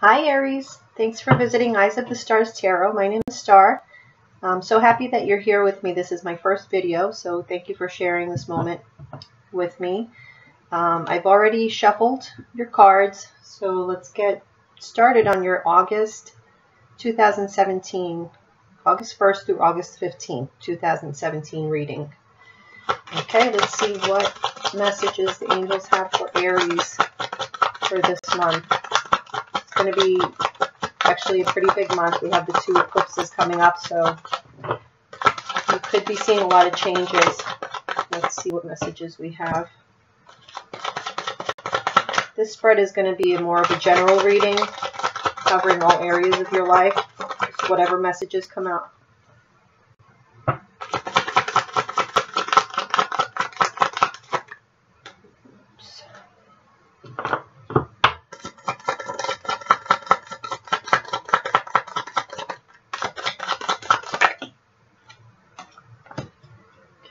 Hi Aries, thanks for visiting Eyes of the Stars Tarot. My name is Star. I'm so happy that you're here with me. This is my first video, so thank you for sharing this moment with me. I've already shuffled your cards, so let's get started on your August 2017, August 1st through August 15th, 2017 reading. Okay, let's see what messages the angels have for Aries for this month. It's going to be actually a pretty big month. We have the two eclipses coming up, so you could be seeing a lot of changes. Let's see what messages we have. This spread is going to be more of a general reading, covering all areas of your life, just whatever messages come out.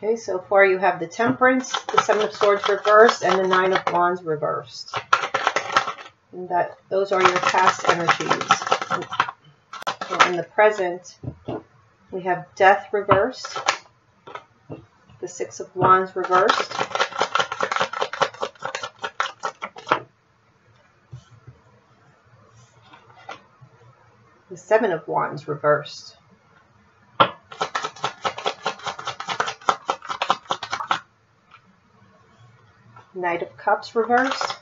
Okay, so far you have the Temperance, the Seven of Swords reversed, and the Nine of Wands reversed. And those are your past energies. So in the present, we have Death reversed, the Six of Wands reversed, the Seven of Wands reversed, Knight of Cups reversed,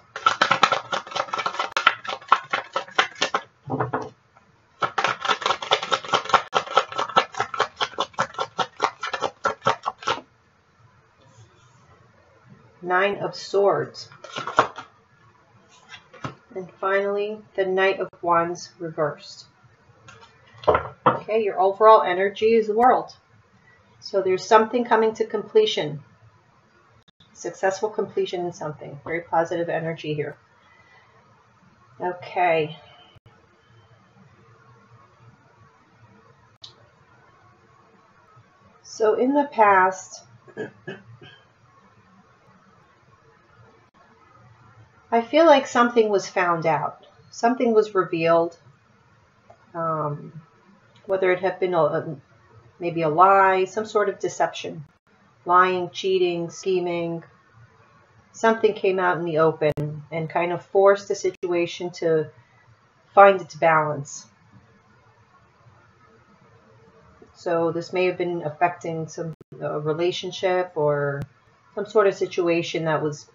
Nine of Swords, and finally the Knight of Wands reversed. Okay, your overall energy is the World. So there's something coming to completion. Successful completion in something. Very positive energy here. Okay. So in the past, I feel like something was found out. Something was revealed. Whether it had been maybe a lie, some sort of deception. Lying, cheating, scheming. Something came out in the open and kind of forced the situation to find its balance. So this may have been affecting some relationship or some sort of situation that was,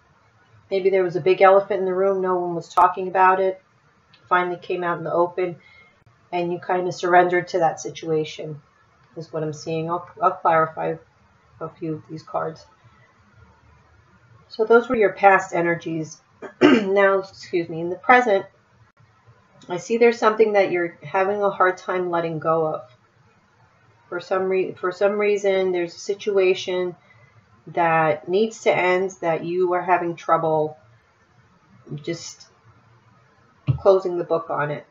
maybe there was a big elephant in the room, no one was talking about it, finally came out in the open, and you kind of surrendered to that situation, is what I'm seeing. I'll clarify a few of these cards. So those were your past energies. Now, excuse me, in the present, I see there's something that you're having a hard time letting go of. For some reason, there's a situation that needs to end, that you are having trouble just closing the book on it.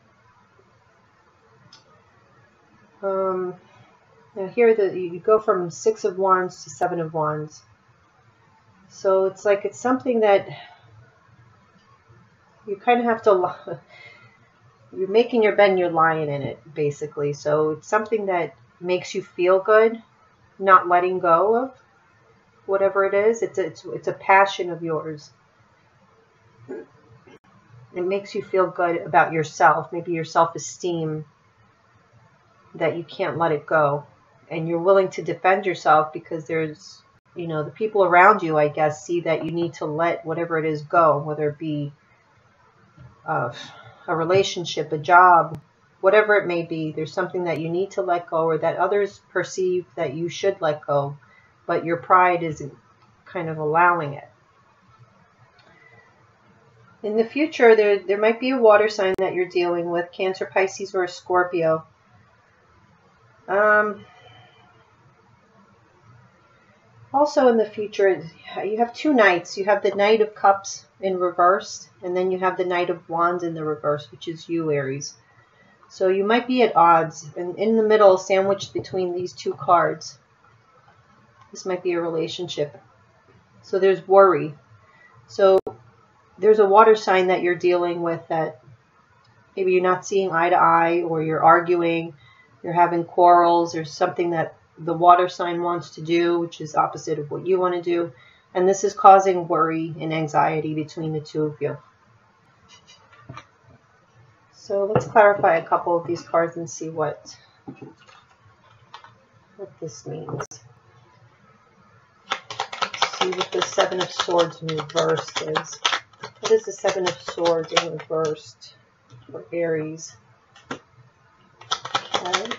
Now here you go from Six of Wands to Seven of Wands. So it's like it's something that you kind of have to, you're making your bed and you're lying in it, basically. So it's something that makes you feel good, not letting go of whatever it is. It's a passion of yours. It makes you feel good about yourself, maybe your self-esteem, that you can't let it go. And you're willing to defend yourself because there's, you know, the people around you, I guess, see that you need to let whatever it is go, whether it be a relationship, a job, whatever it may be. There's something that you need to let go, or that others perceive that you should let go, but your pride isn't kind of allowing it. In the future, there might be a water sign that you're dealing with, Cancer, Pisces, or a Scorpio. Also in the future, you have two knights. You have the Knight of Cups in reverse, and then you have the Knight of Wands in the reverse, which is you, Aries. So you might be at odds, and in the middle, sandwiched between these two cards, this might be a relationship. So there's worry. So there's a water sign that you're dealing with that maybe you're not seeing eye to eye, or you're arguing, you're having quarrels, or something that the water sign wants to do, which is opposite of what you want to do. And this is causing worry and anxiety between the two of you. So let's clarify a couple of these cards and see what this means. See what the Seven of Swords in reverse is. What is the Seven of Swords in reverse for Aries? Okay.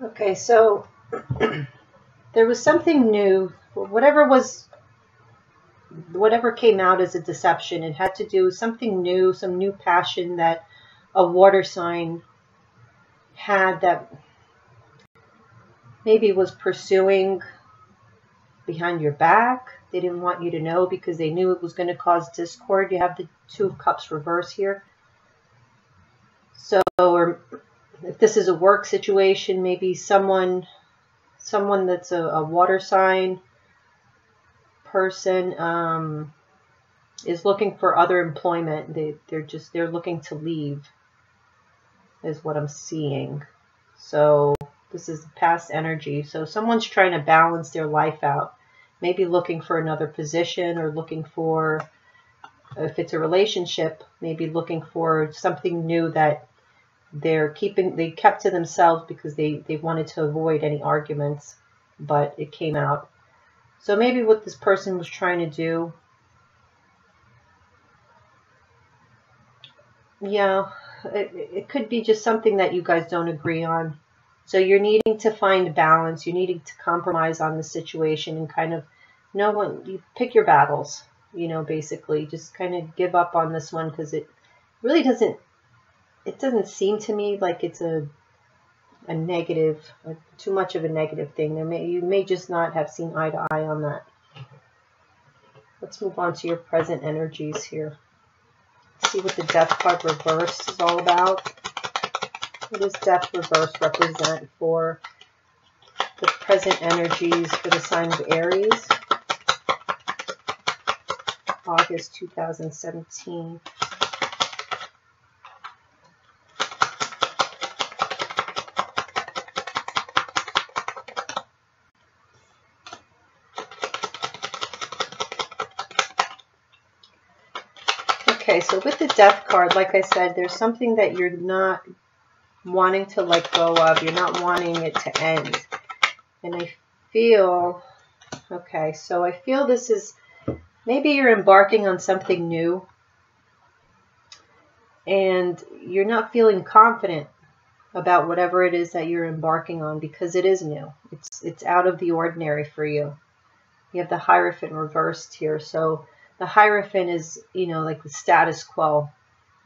Okay, so there was something new. Whatever came out as a deception, it had to do with something new, some new passion that a water sign had that maybe was pursuing behind your back. They didn't want you to know because they knew it was going to cause discord. You have the Two of Cups reverse here. So, or if this is a work situation, maybe someone that's a water sign person is looking for other employment. They're looking to leave, is what I'm seeing. So this is past energy. So someone's trying to balance their life out, maybe looking for another position, or looking for, if it's a relationship, maybe looking for something new that they kept to themselves because they wanted to avoid any arguments, but it came out. So maybe what this person was trying to do, yeah, it could be just something that you guys don't agree on. So you're needing to find balance. You're needing to compromise on the situation and kind of know when you pick your battles, basically just kind of give up on this one, because it really doesn't seem to me like it's a negative, too much of a negative thing. You may just not have seen eye to eye on that. Let's move on to your present energies here. Let's see what the Death card reverse is all about. What does Death reverse represent for the present energies for the sign of Aries? August 2017. Okay, so with the Death card, like I said, there's something that you're not wanting to let go of. You're not wanting it to end. And I feel, okay, so I feel this is, maybe you're embarking on something new and you're not feeling confident about whatever it is that you're embarking on, because it is new. It's out of the ordinary for you. You have the Hierophant reversed here. So the Hierophant is, like the status quo,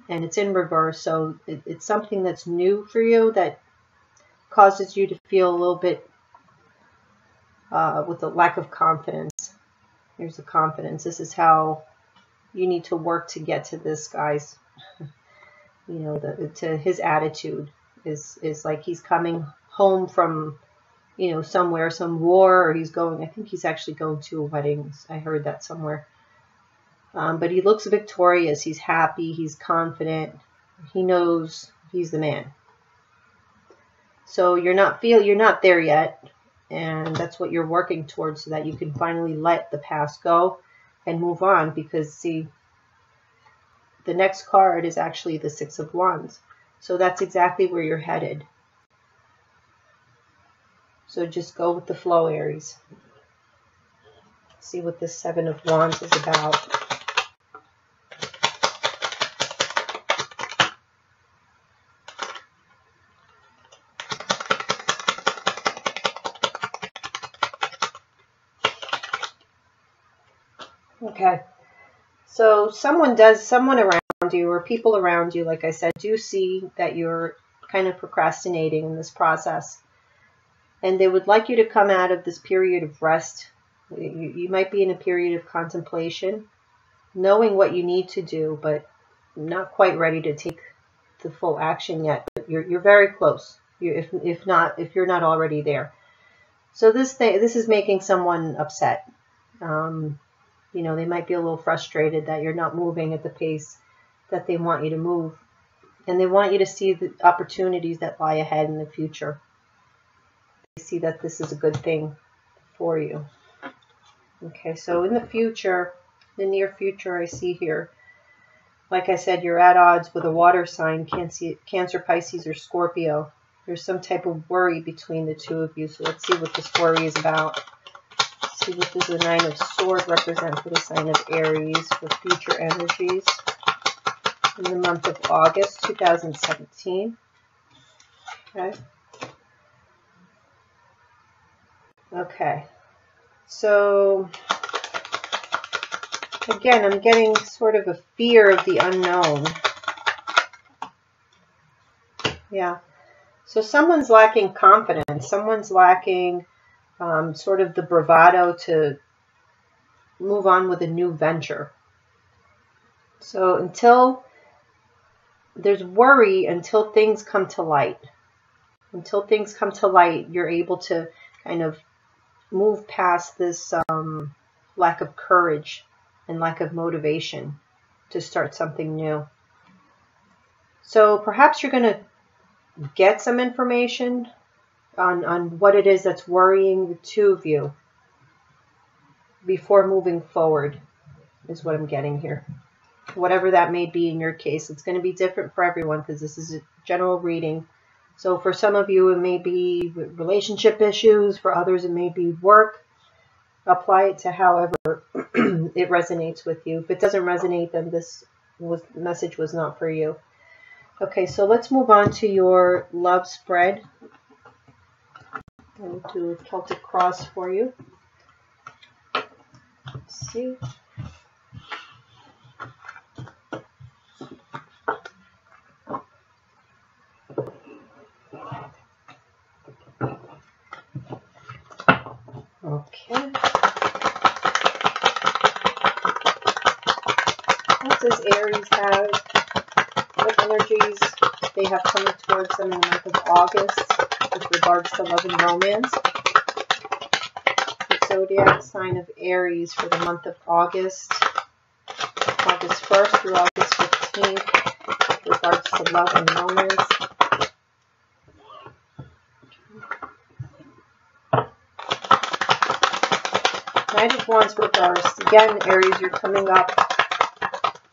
and it's in reverse. So it's something that's new for you that causes you to feel a little bit with a lack of confidence. Here's the confidence. This is how you need to work to get to this guy's, to his attitude is like he's coming home from, somewhere, some war, or he's going, I think he's actually going to a wedding. I heard that somewhere. But he looks victorious. He's happy. He's confident. He knows he's the man. So you're not there yet. And that's what you're working towards, so that you can finally let the past go and move on. Because, see, the next card is actually the Six of Wands. So that's exactly where you're headed. So just go with the flow, Aries. See what this Seven of Wands is about. Okay, so someone around you, or people around you, like I said, do see that you're kind of procrastinating in this process. And they would like you to come out of this period of rest. You might be in a period of contemplation, knowing what you need to do, but not quite ready to take the full action yet. But you're very close. if you're not already there. So this is making someone upset. You know, they might be a little frustrated that you're not moving at the pace that they want you to move. And they want you to see the opportunities that lie ahead in the future. They see that this is a good thing for you. Okay, so in the future, the near future, I see here, like I said, you're at odds with a water sign, Cancer, Pisces, or Scorpio. There's some type of worry between the two of you. So let's see what this worry is about. See what does the Nine of Swords represent for the sign of Aries for future energies in the month of August 2017. Okay. Okay. So again, I'm getting sort of a fear of the unknown. Yeah. So someone's lacking confidence. Someone's lacking sort of the bravado to move on with a new venture. So until there's worry, until things come to light. Until things come to light, you're able to kind of move past this lack of courage and lack of motivation to start something new. So perhaps you're going to get some information on what it is that's worrying the two of you before moving forward, is what I'm getting here. Whatever that may be in your case, it's going to be different for everyone because this is a general reading. So for some of you, it may be relationship issues. For others, it may be work. Apply it to however it resonates with you. If it doesn't resonate, then this message was not for you. Okay, so let's move on to your love spread. I'll do a Celtic cross for you. Let's see. Okay. What does Aries have? What energies they have coming towards them in the month of August with regards to love and romance? The zodiac sign of Aries for the month of August 1st through August 15th with regards to love and romance. Knight of Wands reversed. Again, Aries, you're coming up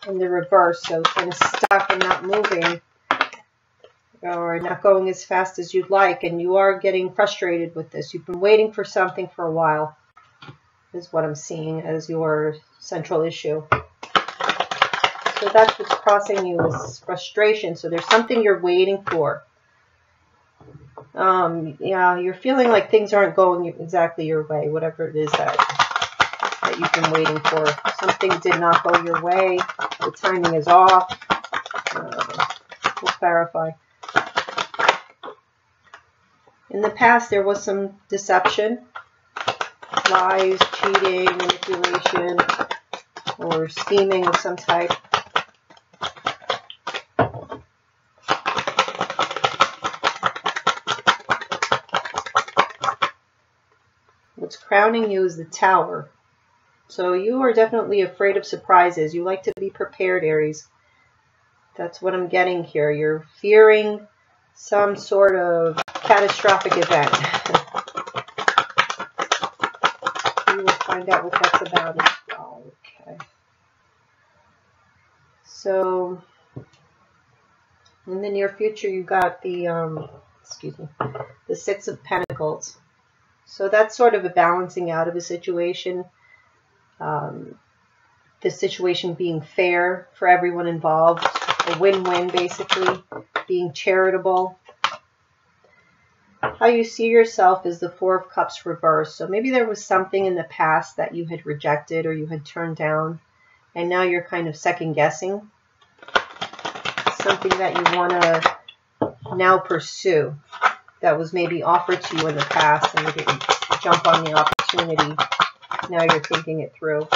in the reverse, so kind of stuck and not moving or not going as fast as you'd like, and you are getting frustrated with this. You've been waiting for something for a while, is what I'm seeing as your central issue. So that's what's crossing you is frustration. So there's something you're waiting for. Yeah, you're feeling like things aren't going exactly your way, whatever it is that you've been waiting for. Something did not go your way. The timing is off. We'll clarify. In the past, there was some deception, lies, cheating, manipulation, or scheming of some type. What's crowning you is the Tower. So you are definitely afraid of surprises. You like to be prepared, Aries. That's what I'm getting here. You're fearing some sort of catastrophic event. We will find out what that's about as well. Okay. So in the near future, you got the the Six of Pentacles. So that's sort of a balancing out of a situation. The situation being fair for everyone involved, a win-win basically, being charitable. How you see yourself is the Four of Cups reversed. So maybe there was something in the past that you had rejected or you had turned down, and now you're kind of second-guessing something that you want to now pursue that was maybe offered to you in the past and you didn't jump on the opportunity. Now you're thinking it through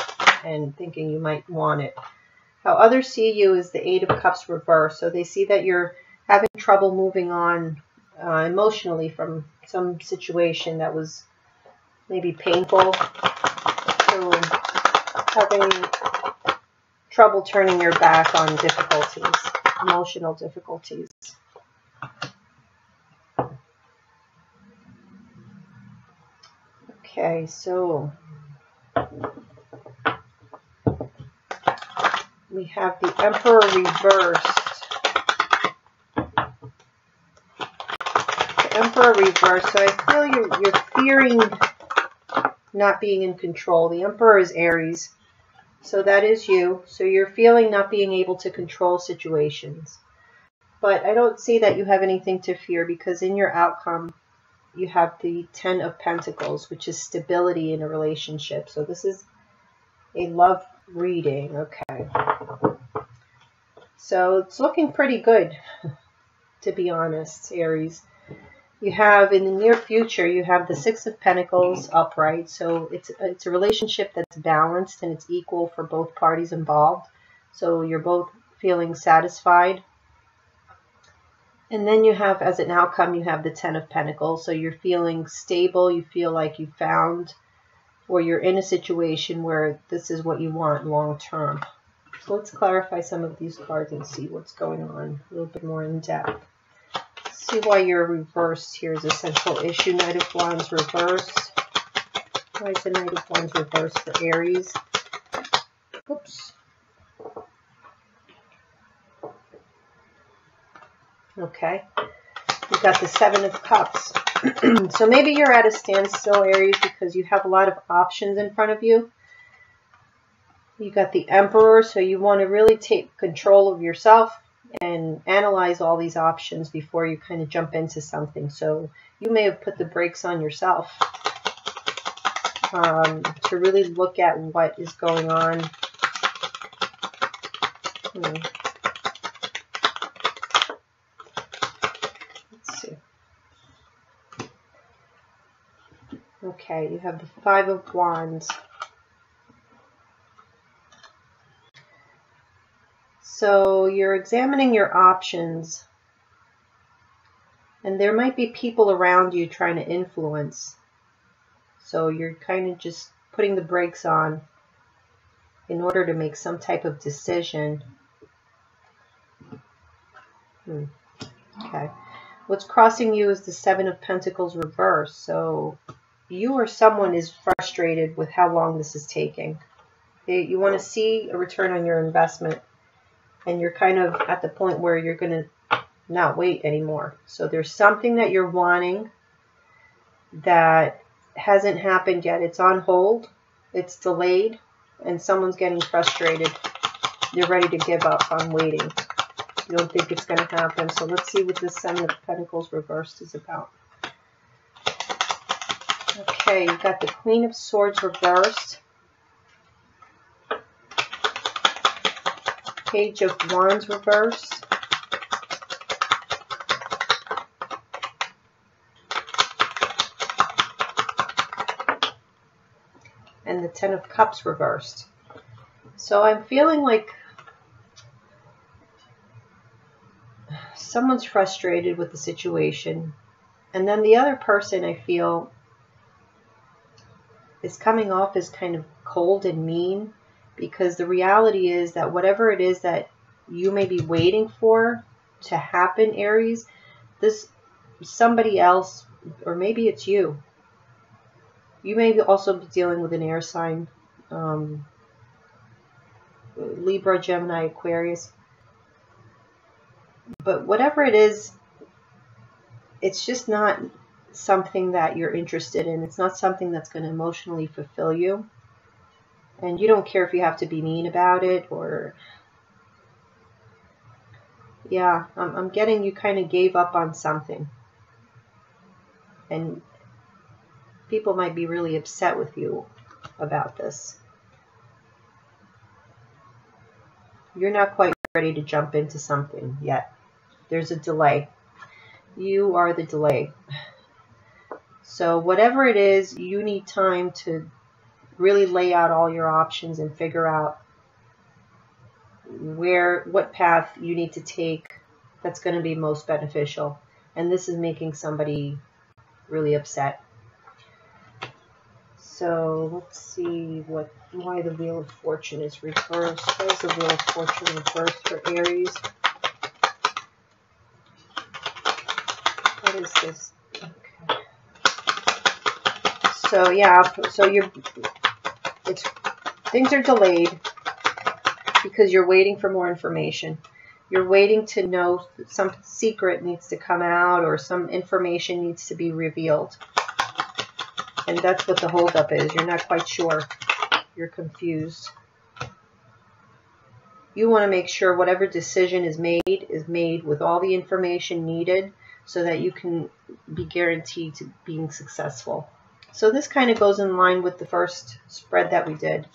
and thinking you might want it. How others see you is the Eight of Cups reversed. So they see that you're having trouble moving on emotionally from some situation that was maybe painful. So having trouble turning your back on difficulties, emotional difficulties. Okay, so we have the Emperor reversed. The Emperor reversed. So I feel you're fearing not being in control. The Emperor is Aries. So that is you. So you're feeling not being able to control situations. But I don't see that you have anything to fear, because in your outcome, you have the Ten of Pentacles, which is stability in a relationship. So this is a love reading. Okay. So it's looking pretty good, to be honest, Aries. You have, in the near future, you have the Six of Pentacles upright. So it's a relationship that's balanced and it's equal for both parties involved. So you're both feeling satisfied. And then you have, as an outcome, you have the Ten of Pentacles. So you're feeling stable. You feel like you found, or you're in a situation where this is what you want long term. So let's clarify some of these cards and see what's going on a little bit more in depth. See why you're reversed. Here's a central issue. Knight of Wands reversed. Why is the Knight of Wands reversed for Aries? Oops. Okay. We've got the Seven of Cups. So maybe you're at a standstill, Aries, because you have a lot of options in front of you. You got the Emperor, so you want to really take control of yourself and analyze all these options before you kind of jump into something. So you may have put the brakes on yourself to really look at what is going on. Let's see. Okay, you have the Five of Wands. So you're examining your options, and there might be people around you trying to influence. So you're kind of just putting the brakes on in order to make some type of decision. Okay. What's crossing you is the Seven of Pentacles reversed. So you or someone is frustrated with how long this is taking. You want to see a return on your investment. And you're kind of at the point where you're going to not wait anymore. So there's something that you're wanting that hasn't happened yet. It's on hold. It's delayed. And someone's getting frustrated. You're ready to give up on waiting. You don't think it's going to happen. So let's see what this Seven of Pentacles reversed is about. Okay, you've got the Queen of Swords reversed. Page of Wands reversed. And the Ten of Cups reversed. So I'm feeling like someone's frustrated with the situation. And then the other person, I feel, is coming off as kind of cold and mean. Because the reality is that whatever it is that you may be waiting for to happen, Aries, this somebody else, or maybe it's you. You may also be dealing with an air sign, Libra, Gemini, Aquarius. But whatever it is, it's just not something that you're interested in. It's not something that's going to emotionally fulfill you. And you don't care if you have to be mean about it, or... Yeah, I'm getting you kind of gave up on something. And people might be really upset with you about this. You're not quite ready to jump into something yet. There's a delay. You are the delay. So whatever it is, you need time to really lay out all your options and figure out what path you need to take that's going to be most beneficial. and this is making somebody really upset. So let's see why the Wheel of Fortune is reversed. Why is the Wheel of Fortune reversed for Aries? What is this? Okay. So yeah, so things are delayed because you're waiting for more information. You're waiting to know some secret needs to come out or some information needs to be revealed. And that's what the holdup is. You're not quite sure. You're confused. You want to make sure whatever decision is made with all the information needed so that you can be guaranteed to being successful. So this kind of goes in line with the first spread that we did.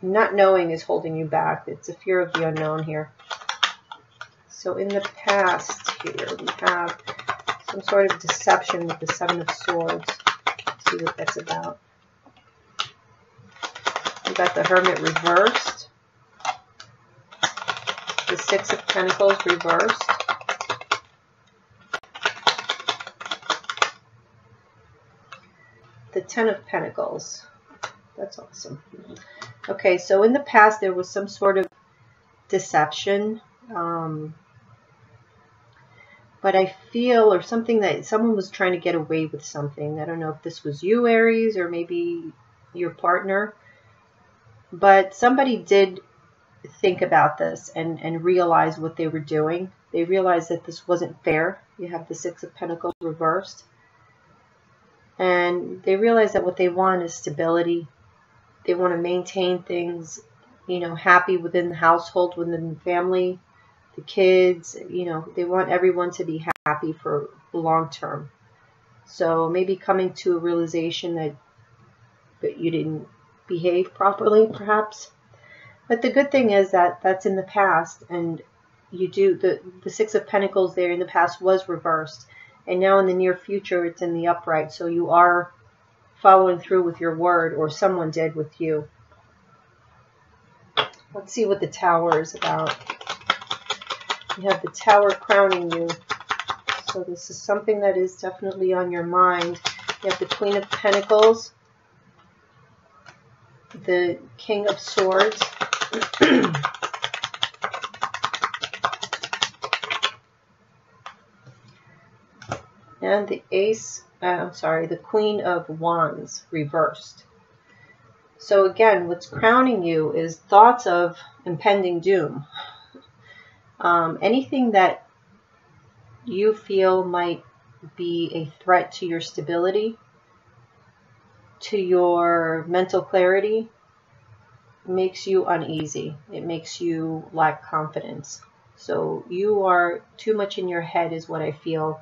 Not knowing is holding you back. It's a fear of the unknown here. So in the past here, we have some sort of deception with the Seven of Swords. Let's see what that's about. We got the Hermit reversed. The Six of Pentacles reversed. The Ten of Pentacles. That's awesome. Okay, so in the past there was some sort of deception. But I feel, or something that someone was trying to get away with something. I don't know if this was you, Aries, or maybe your partner. But somebody did think about this and realize what they were doing. They realized that this wasn't fair. You have the Six of Pentacles reversed. And they realize that what they want is stability. They want to maintain things, you know, happy within the household, within the family. The kids, you know, they want everyone to be happy for the long term. So maybe coming to a realization that you didn't behave properly, perhaps. But the good thing is that that's in the past, and you do the Six of Pentacles there in the past was reversed, and now in the near future it's in the upright. So you are following through with your word, or someone did with you. Let's see what the Tower is about. You have the Tower crowning you. So this is something that is definitely on your mind. You have the Queen of Pentacles, the King of Swords, and the the Queen of Wands reversed. So again, what's crowning you is thoughts of impending doom. Anything that you feel might be a threat to your stability, to your mental clarity, makes you uneasy. It makes you lack confidence. So you are too much in your head is what I feel,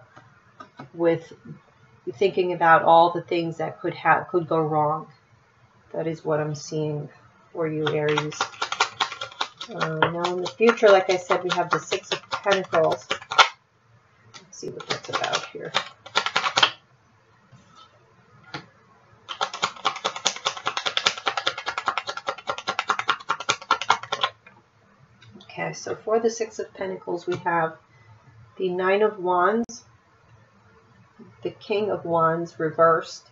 with thinking about all the things that could go wrong. That is what I'm seeing for you, Aries. Now in the future, like I said, we have the Six of Pentacles. Let's see what that's about here. Okay, so for the Six of Pentacles, we have the Nine of Wands, the King of Wands reversed,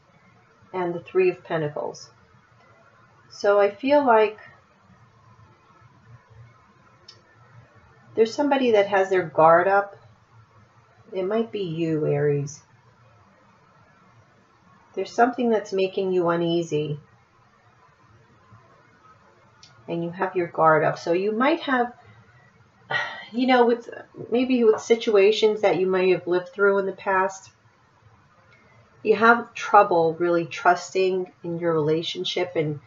and the Three of Pentacles. So I feel like there's somebody that has their guard up. It might be you, Aries. There's something that's making you uneasy, and you have your guard up. So you might have, you know, maybe with situations that you might have lived through in the past, you have trouble really trusting in your relationship and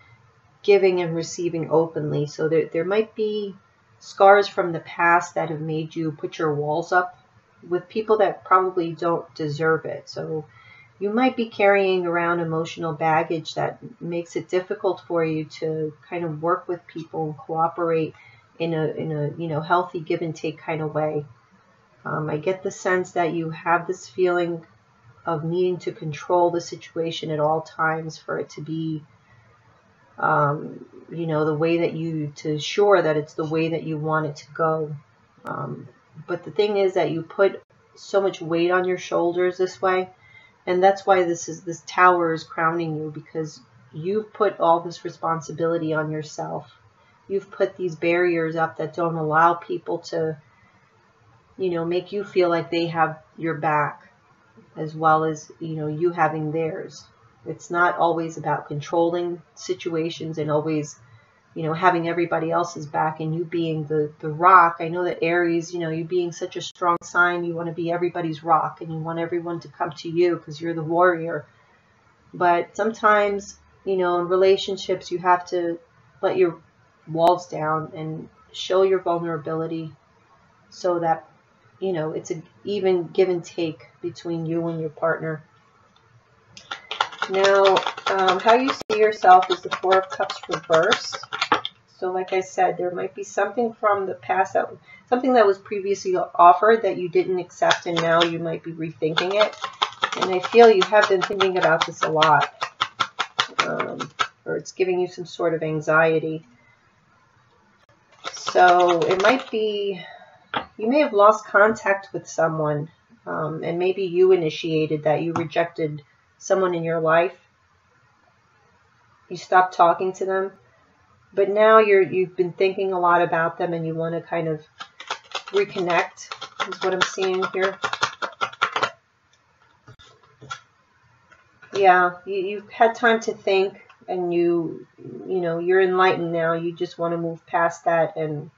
giving and receiving openly. So there might be scars from the past that have made you put your walls up with people that probably don't deserve it. So you might be carrying around emotional baggage that makes it difficult for you to kind of work with people and cooperate in a you know, healthy give and take kind of way. I get the sense that you have this feeling of needing to control the situation at all times for it to be you know, the way that to ensure that it's the way that you want it to go. But the thing is that you put so much weight on your shoulders this way, and that's why this tower is crowning you, because you've put all this responsibility on yourself. You've put these barriers up that don't allow people to, make you feel like they have your back, as well as, you having theirs. It's not always about controlling situations and always, having everybody else's back and you being the rock. I know that Aries, you being such a strong sign, you want to be everybody's rock and you want everyone to come to you because you're the warrior. But sometimes, in relationships, you have to let your walls down and show your vulnerability so that, it's an even give and take between you and your partner. Now, how you see yourself is the Four of Cups reversed. So like I said, there might be something from the past, something that was previously offered that you didn't accept, and now you might be rethinking it. And I feel you have been thinking about this a lot, or it's giving you some sort of anxiety. So it might be, you may have lost contact with someone, and maybe you initiated that. You rejected someone in your life. You stopped talking to them. But now you've been thinking a lot about them and you want to kind of reconnect, is what I'm seeing here. Yeah, you've had time to think, and you're enlightened now. You just want to move past that and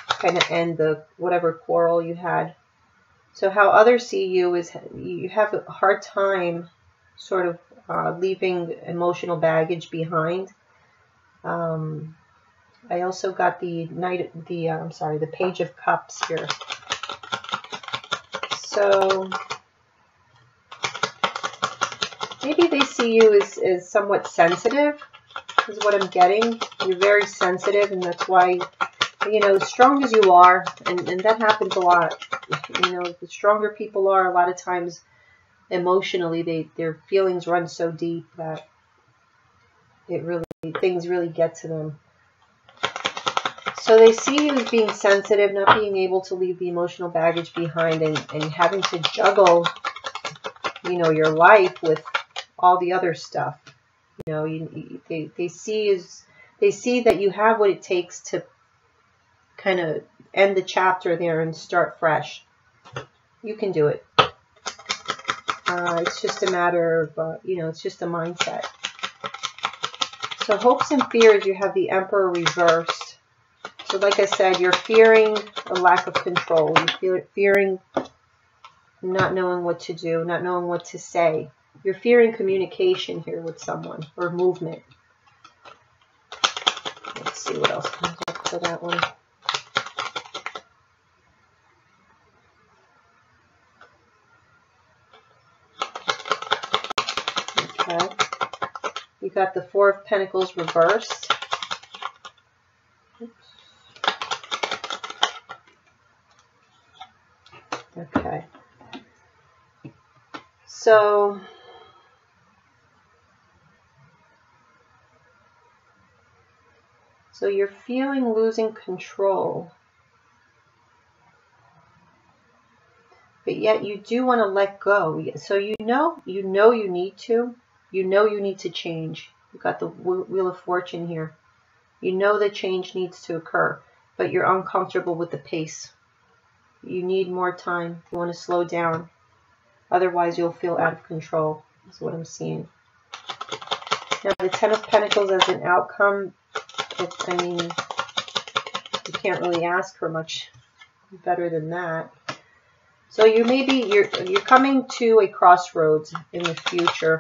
kind of end the whatever quarrel you had. So how others see you is you have a hard time sort of leaving emotional baggage behind. I also got the Page of Cups here. So maybe they see you as somewhat sensitive, is what I'm getting. You're very sensitive, and that's why, strong as you are, and that happens a lot. The stronger people are, a lot of times emotionally, their feelings run so deep that things really get to them. So they see you as being sensitive, not being able to leave the emotional baggage behind, and having to juggle, your life with all the other stuff. They see that you have what it takes to kind of end the chapter there and start fresh. You can do it. It's just a matter of, it's just a mindset. So hopes and fears, you have the Emperor reversed. So like I said, you're fearing a lack of control. You're fearing not knowing what to do, not knowing what to say. You're fearing communication here with someone, or movement. Let's see what else comes up for that one. Okay. You got the Four of Pentacles reversed. Oops. Okay. So you're feeling losing control, but yet you do want to let go. So you know you need to. You need to change. You've got the Wheel of Fortune here. You know that change needs to occur, but you're uncomfortable with the pace. You need more time. You want to slow down. Otherwise, you'll feel out of control, is what I'm seeing. Now, the Ten of Pentacles as an outcome, you can't really ask for much better than that. So you're coming to a crossroads in the future.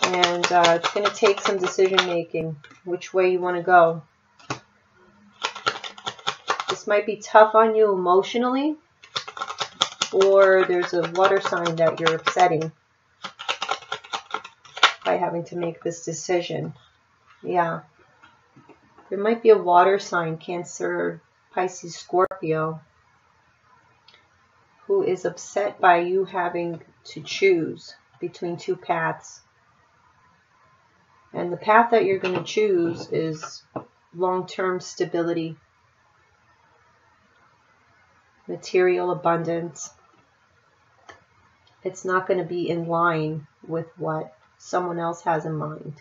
And it's going to take some decision making, which way you want to go. This might be tough on you emotionally, or there's a water sign that you're upsetting by having to make this decision. Yeah. There might be a water sign, Cancer, Pisces, Scorpio, who is upset by you having to choose between two paths. And the path that you're going to choose is long-term stability. material abundance. It's not going to be in line with what someone else has in mind.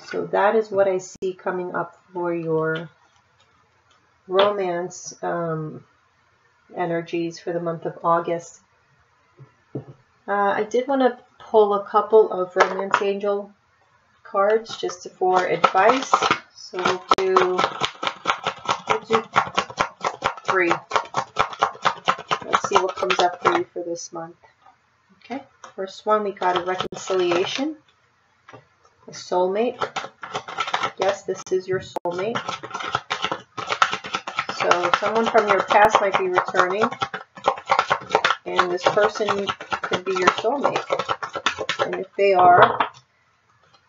So that is what I see coming up for your romance energies for the month of August. I did want to pull a couple of romance angel cards just for advice. So we'll do 3. Let's see what comes up for you for this month. Okay, first one, we got a reconciliation, a soulmate. Yes, this is your soulmate. So someone from your past might be returning, and this person could be your soulmate. And if they are,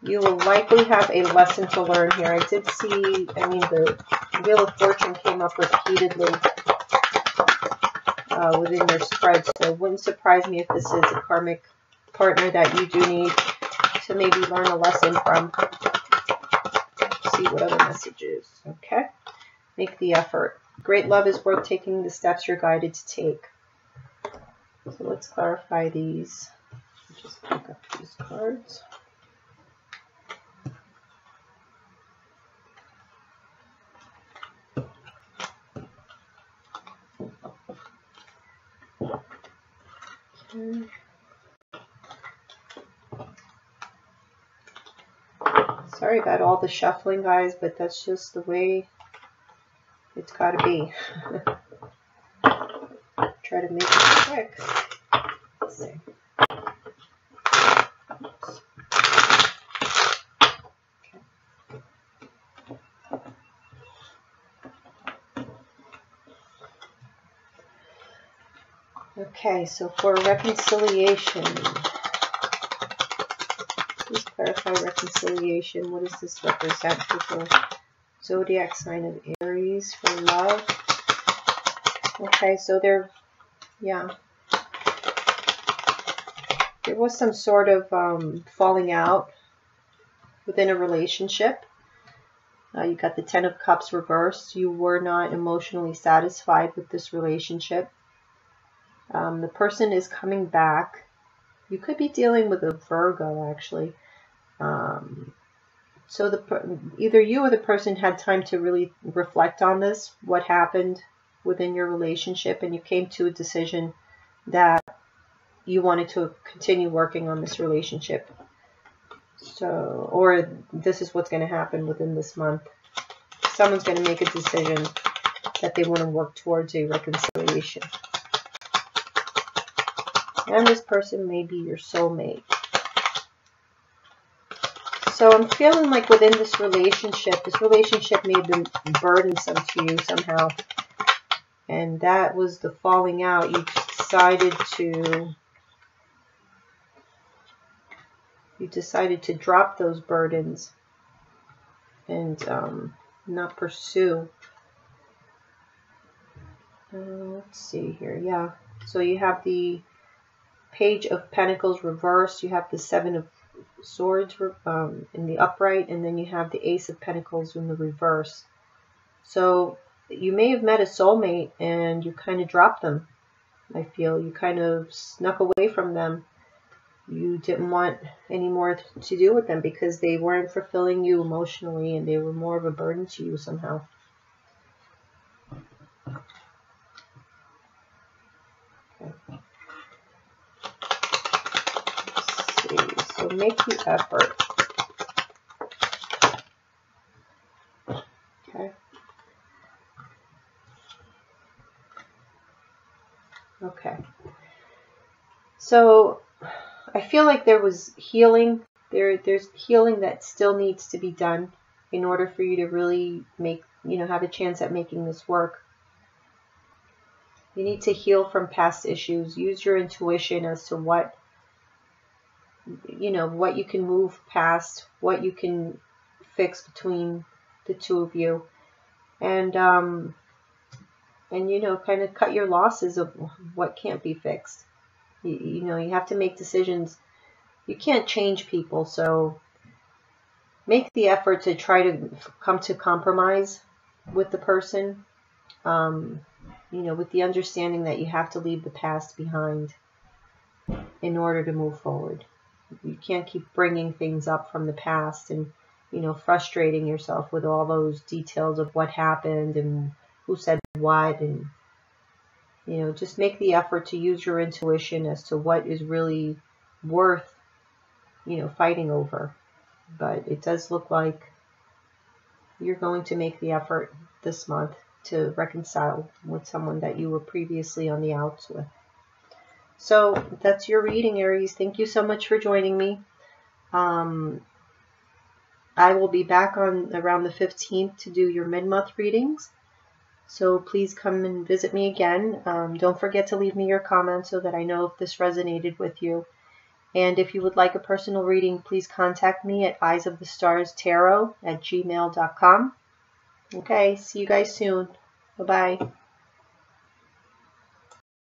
you will likely have a lesson to learn here. I did see, the Wheel of Fortune came up repeatedly within your spread, so it wouldn't surprise me if this is a karmic partner that you do need to maybe learn a lesson from. Let's see what other messages. Okay, make the effort. Great love is worth taking the steps you're guided to take. So let's clarify these. Just pick up these cards. Okay. Sorry about all the shuffling, guys, but that's just the way it's got to be. Try to make it quick. Let's see. Okay, so for reconciliation, please clarify reconciliation. What does this represent for the zodiac sign of Aries for love? Okay, so there was some sort of falling out within a relationship. You got the Ten of Cups reversed. You were not emotionally satisfied with this relationship. The person is coming back. You could be dealing with a Virgo, actually. So either you or the person had time to really reflect on this, what happened within your relationship, and you came to a decision that you wanted to continue working on this relationship. So, or this is what's going to happen within this month. Someone's going to make a decision that they want to work towards a reconciliation. And this person may be your soulmate. So I'm feeling like within this relationship may have been burdensome to you somehow. And that was the falling out. You decided to drop those burdens and not pursue. Let's see here. Yeah. So you have the Page of Pentacles reversed. You have the Seven of Swords in the upright, and then you have the Ace of Pentacles in the reverse. So you may have met a soulmate and you kind of dropped them. I feel you kind of snuck away from them. You didn't want any more to do with them because they weren't fulfilling you emotionally and they were more of a burden to you somehow. Okay. So make the effort. Okay. Okay. So I feel like there was healing. There's healing that still needs to be done in order for you to really have a chance at making this work. You need to heal from past issues. Use your intuition as to what you can move past, what you can fix between the two of you, and kind of cut your losses of what can't be fixed. You have to make decisions. You can't change people, so make the effort to try to come to compromise with the person. with the understanding that you have to leave the past behind in order to move forward. You can't keep bringing things up from the past and, frustrating yourself with all those details of what happened and who said what. And, just make the effort to use your intuition as to what is really worth, fighting over. But it does look like you're going to make the effort this month to reconcile with someone that you were previously on the outs with. So that's your reading, Aries. Thank you so much for joining me. I will be back on around the 15th to do your mid-month readings. So please come and visit me again. Don't forget to leave me your comments so that I know if this resonated with you. And if you would like a personal reading, please contact me at eyesofthestarstarot@gmail.com. Okay, see you guys soon. Bye-bye.